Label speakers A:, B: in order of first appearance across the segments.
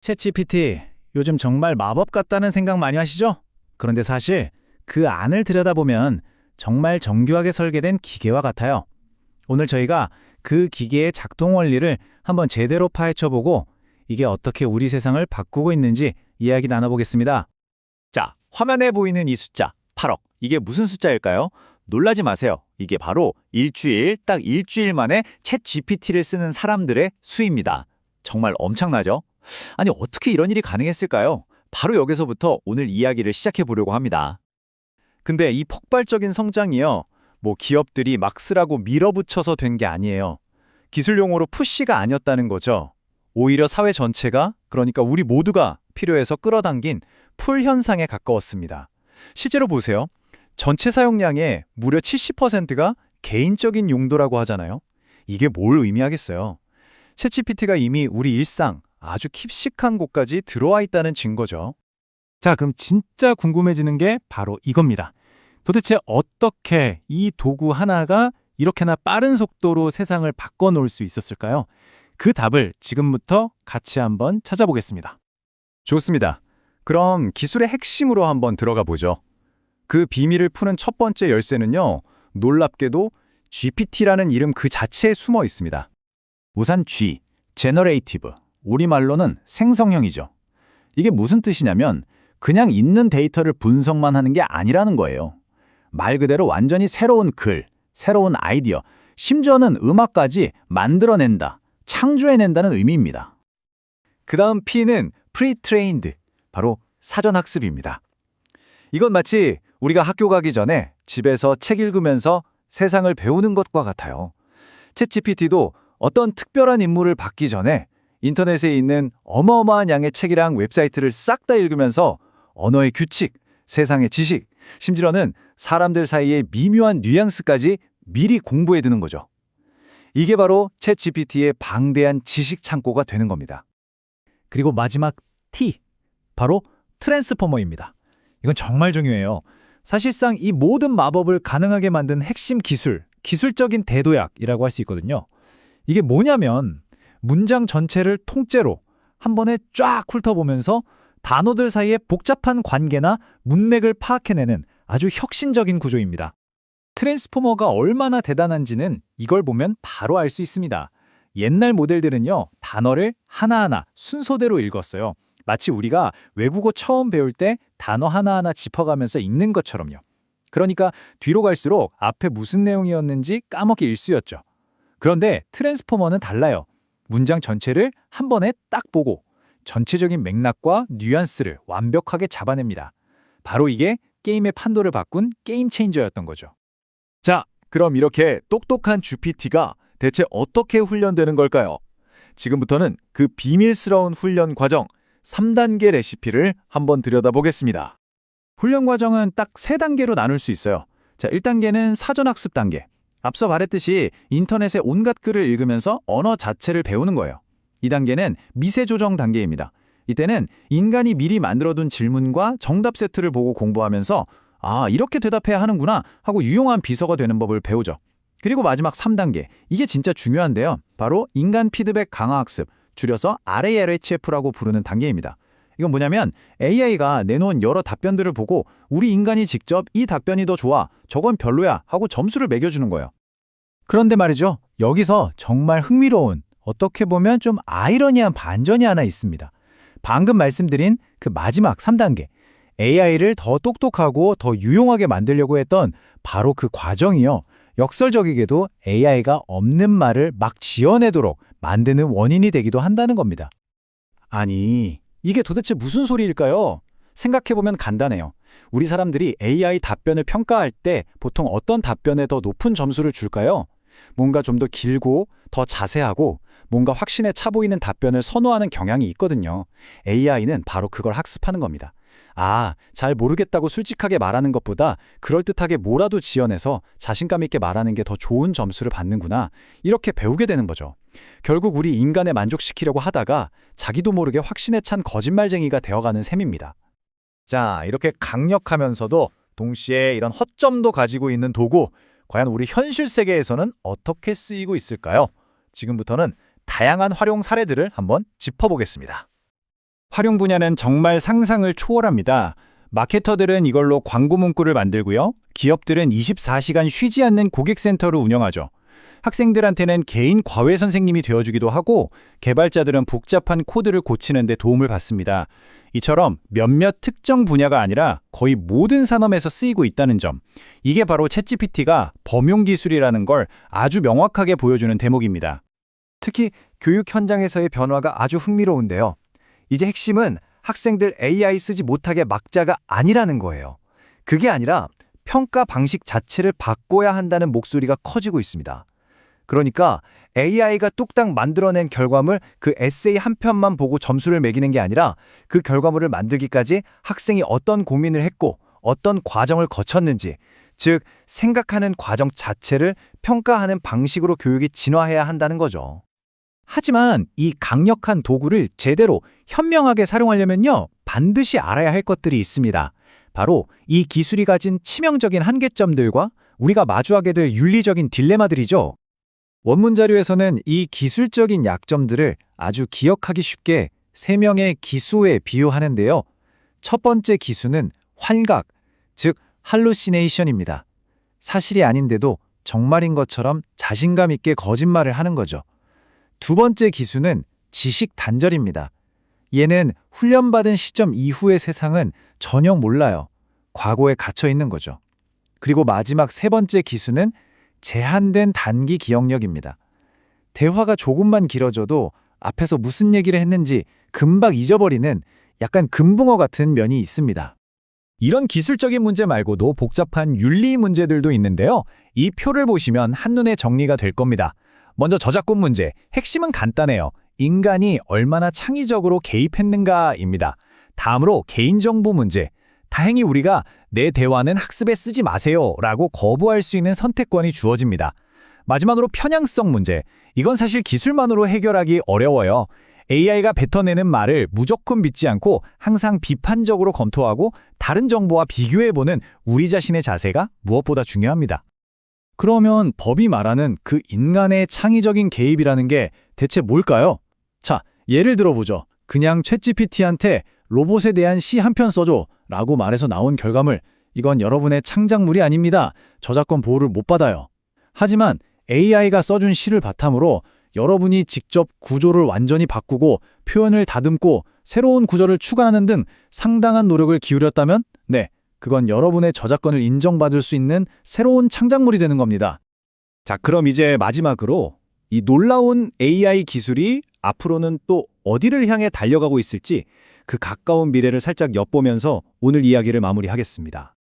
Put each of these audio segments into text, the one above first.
A: 챗GPT, 요즘 정말 마법 같다는 생각 많이 하시죠? 그런데 사실 그 안을 들여다보면 정말 정교하게 설계된 기계와 같아요. 오늘 저희가 그 기계의 작동 원리를 한번 제대로 파헤쳐보고 이게 어떻게 우리 세상을 바꾸고 있는지 이야기 나눠보겠습니다.
B: 자, 화면에 보이는 이 숫자 8억. 이게 무슨 숫자일까요? 놀라지 마세요. 이게 바로 딱 일주일 만에 챗 GPT를 쓰는 사람들의 수입니다. 정말 엄청나죠? 아니, 어떻게 이런 일이 가능했을까요? 바로 여기서부터 오늘 이야기를 시작해 보려고 합니다. 근데 이 폭발적인 성장이요. 기업들이 막 쓰라고 밀어붙여서 된 게 아니에요. 기술 용어로 푸시가 아니었다는 거죠. 오히려 사회 전체가, 그러니까 우리 모두가 필요해서 끌어당긴 풀 현상에 가까웠습니다. 실제로 보세요. 전체 사용량의 무려 70%가 개인적인 용도라고 하잖아요. 이게 뭘 의미하겠어요? 챗GPT가 이미 우리 일상, 아주 깊숙한 곳까지 들어와 있다는 증거죠.
A: 자, 그럼 진짜 궁금해지는 게 바로 이겁니다. 도대체 어떻게 이 도구 하나가 이렇게나 빠른 속도로 세상을 바꿔놓을 수 있었을까요? 그 답을 지금부터 같이 한번 찾아보겠습니다.
B: 좋습니다. 그럼 기술의 핵심으로 한번 들어가 보죠. 그 비밀을 푸는 첫 번째 열쇠는요. 놀랍게도 GPT라는 이름 그 자체에 숨어 있습니다. 우선 G, Generative, 우리말로는 생성형이죠. 이게 무슨 뜻이냐면 그냥 있는 데이터를 분석만 하는 게 아니라는 거예요. 말 그대로 완전히 새로운 글, 새로운 아이디어, 심지어는 음악까지 만들어낸다, 창조해낸다는 의미입니다. 그 다음 P는 Pre-trained, 바로 사전학습입니다. 이건 마치 우리가 학교 가기 전에 집에서 책 읽으면서 세상을 배우는 것과 같아요. 챗GPT도 어떤 특별한 임무를 받기 전에 인터넷에 있는 어마어마한 양의 책이랑 웹사이트를 싹 다 읽으면서 언어의 규칙, 세상의 지식, 심지어는 사람들 사이의 미묘한 뉘앙스까지 미리 공부해 두는 거죠. 이게 바로 챗GPT의 방대한 지식 창고가 되는 겁니다.
A: 그리고 마지막 T, 바로 트랜스포머입니다. 이건 정말 중요해요. 사실상 이 모든 마법을 가능하게 만든 핵심 기술, 기술적인 대도약이라고 할 수 있거든요. 이게 뭐냐면 문장 전체를 통째로 한 번에 쫙 훑어보면서 단어들 사이의 복잡한 관계나 문맥을 파악해내는 아주 혁신적인 구조입니다. 트랜스포머가 얼마나 대단한지는 이걸 보면 바로 알 수 있습니다. 옛날 모델들은요, 단어를 하나하나 순서대로 읽었어요. 마치 우리가 외국어 처음 배울 때 단어 하나하나 짚어가면서 읽는 것처럼요. 그러니까 뒤로 갈수록 앞에 무슨 내용이었는지 까먹기 일쑤였죠. 그런데 트랜스포머는 달라요. 문장 전체를 한 번에 딱 보고 전체적인 맥락과 뉘앙스를 완벽하게 잡아냅니다. 바로 이게 게임의 판도를 바꾼 게임 체인저였던 거죠.
B: 자, 그럼 이렇게 똑똑한 GPT가 대체 어떻게 훈련되는 걸까요? 지금부터는 그 비밀스러운 훈련 과정 3단계 레시피를 한번 들여다보겠습니다.
A: 훈련 과정은 딱 3단계로 나눌 수 있어요. 자, 1단계는 사전학습 단계. 앞서 말했듯이 인터넷의 온갖 글을 읽으면서 언어 자체를 배우는 거예요. 2단계는 미세 조정 단계입니다. 이때는 인간이 미리 만들어둔 질문과 정답 세트를 보고 공부하면서 이렇게 대답해야 하는구나 하고 유용한 비서가 되는 법을 배우죠. 그리고 마지막 3단계, 이게 진짜 중요한데요. 바로 인간 피드백 강화 학습, 줄여서 RALHF라고 부르는 단계입니다. 이건 뭐냐면 AI가 내놓은 여러 답변들을 보고 우리 인간이 직접 이 답변이 더 좋아, 저건 별로야 하고 점수를 매겨주는 거예요. 그런데 말이죠. 여기서 정말 흥미로운, 어떻게 보면 좀 아이러니한 반전이 하나 있습니다. 방금 말씀드린 그 마지막 3단계, AI를 더 똑똑하고 더 유용하게 만들려고 했던 바로 그 과정이요. 역설적이게도 AI가 없는 말을 막 지어내도록 만드는 원인이 되기도 한다는 겁니다.
B: 아니, 이게 도대체 무슨 소리일까요? 생각해보면 간단해요. 우리 사람들이 AI 답변을 평가할 때 보통 어떤 답변에 더 높은 점수를 줄까요? 뭔가 좀 더 길고 더 자세하고 뭔가 확신에 차 보이는 답변을 선호하는 경향이 있거든요. AI는 바로 그걸 학습하는 겁니다. 잘 모르겠다고 솔직하게 말하는 것보다 그럴듯하게 뭐라도 지어내서 자신감 있게 말하는 게 더 좋은 점수를 받는구나. 이렇게 배우게 되는 거죠. 결국 우리 인간에 만족시키려고 하다가 자기도 모르게 확신에 찬 거짓말쟁이가 되어가는 셈입니다.
A: 자, 이렇게 강력하면서도 동시에 이런 허점도 가지고 있는 도구, 과연 우리 현실 세계에서는 어떻게 쓰이고 있을까요? 지금부터는 다양한 활용 사례들을 한번 짚어보겠습니다.
B: 활용 분야는 정말 상상을 초월합니다. 마케터들은 이걸로 광고 문구를 만들고요. 기업들은 24시간 쉬지 않는 고객센터를 운영하죠. 학생들한테는 개인 과외 선생님이 되어주기도 하고 개발자들은 복잡한 코드를 고치는 데 도움을 받습니다. 이처럼 몇몇 특정 분야가 아니라 거의 모든 산업에서 쓰이고 있다는 점. 이게 바로 챗GPT가 범용 기술이라는 걸 아주 명확하게 보여주는 대목입니다.
C: 특히 교육 현장에서의 변화가 아주 흥미로운데요. 이제 핵심은 학생들 AI 쓰지 못하게 막자가 아니라는 거예요. 그게 아니라 평가 방식 자체를 바꿔야 한다는 목소리가 커지고 있습니다. 그러니까 AI가 뚝딱 만들어낸 결과물 그 에세이 한 편만 보고 점수를 매기는 게 아니라 그 결과물을 만들기까지 학생이 어떤 고민을 했고 어떤 과정을 거쳤는지, 즉 생각하는 과정 자체를 평가하는 방식으로 교육이 진화해야 한다는 거죠.
A: 하지만 이 강력한 도구를 제대로 현명하게 사용하려면요, 반드시 알아야 할 것들이 있습니다. 바로 이 기술이 가진 치명적인 한계점들과 우리가 마주하게 될 윤리적인 딜레마들이죠. 원문 자료에서는 이 기술적인 약점들을 아주 기억하기 쉽게 3명의 기수에 비유하는데요. 첫 번째 기수는 환각, 즉 할루시네이션입니다. 사실이 아닌데도 정말인 것처럼 자신감 있게 거짓말을 하는 거죠. 두 번째 기수는 지식 단절입니다. 얘는 훈련받은 시점 이후의 세상은 전혀 몰라요. 과거에 갇혀 있는 거죠. 그리고 마지막 세 번째 기수는 제한된 단기 기억력입니다. 대화가 조금만 길어져도 앞에서 무슨 얘기를 했는지 금방 잊어버리는 약간 금붕어 같은 면이 있습니다.
B: 이런 기술적인 문제 말고도 복잡한 윤리 문제들도 있는데요. 이 표를 보시면 한눈에 정리가 될 겁니다. 먼저 저작권 문제, 핵심은 간단해요. 인간이 얼마나 창의적으로 개입했는가입니다. 다음으로 개인정보 문제. 다행히 우리가 내 대화는 학습에 쓰지 마세요 라고 거부할 수 있는 선택권이 주어집니다. 마지막으로 편향성 문제. 이건 사실 기술만으로 해결하기 어려워요. AI가 뱉어내는 말을 무조건 믿지 않고 항상 비판적으로 검토하고 다른 정보와 비교해보는 우리 자신의 자세가 무엇보다 중요합니다.
A: 그러면 법이 말하는 그 인간의 창의적인 개입이라는 게 대체 뭘까요? 자, 예를 들어보죠. 그냥 챗GPT한테 로봇에 대한 시 한 편 써줘 라고 말해서 나온 결과물, 이건 여러분의 창작물이 아닙니다. 저작권 보호를 못 받아요. 하지만 AI가 써준 시를 바탕으로 여러분이 직접 구조를 완전히 바꾸고 표현을 다듬고 새로운 구절을 추가하는 등 상당한 노력을 기울였다면 네, 그건 여러분의 저작권을 인정받을 수 있는 새로운 창작물이 되는 겁니다.
B: 자, 그럼 이제 마지막으로 이 놀라운 AI 기술이 앞으로는 또 어디를 향해 달려가고 있을지 그 가까운 미래를 살짝 엿보면서 오늘 이야기를 마무리하겠습니다.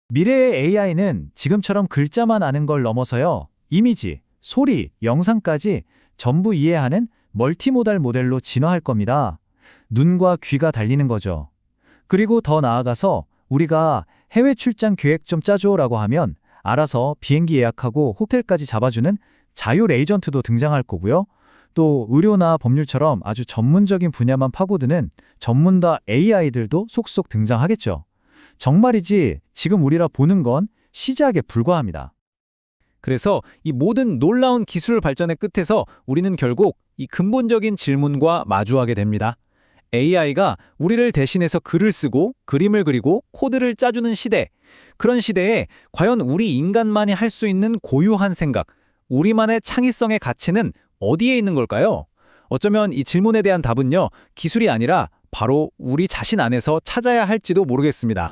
A: 미래의 AI는 지금처럼 글자만 아는 걸 넘어서요. 이미지, 소리, 영상까지 전부 이해하는 멀티모달 모델로 진화할 겁니다. 눈과 귀가 달리는 거죠. 그리고 더 나아가서 우리가 해외 출장 계획 좀 짜줘라고 하면 알아서 비행기 예약하고 호텔까지 잡아주는 자율 에이전트도 등장할 거고요. 또 의료나 법률처럼 아주 전문적인 분야만 파고드는 전문가 AI들도 속속 등장하겠죠. 정말이지 지금 우리가 보는 건 시작에 불과합니다.
B: 그래서 이 모든 놀라운 기술 발전의 끝에서 우리는 결국 이 근본적인 질문과 마주하게 됩니다. AI가 우리를 대신해서 글을 쓰고 그림을 그리고 코드를 짜주는 시대. 그런 시대에 과연 우리 인간만이 할 수 있는 고유한 생각, 우리만의 창의성의 가치는 어디에 있는 걸까요? 어쩌면 이 질문에 대한 답은요, 기술이 아니라 바로 우리 자신 안에서 찾아야 할지도 모르겠습니다.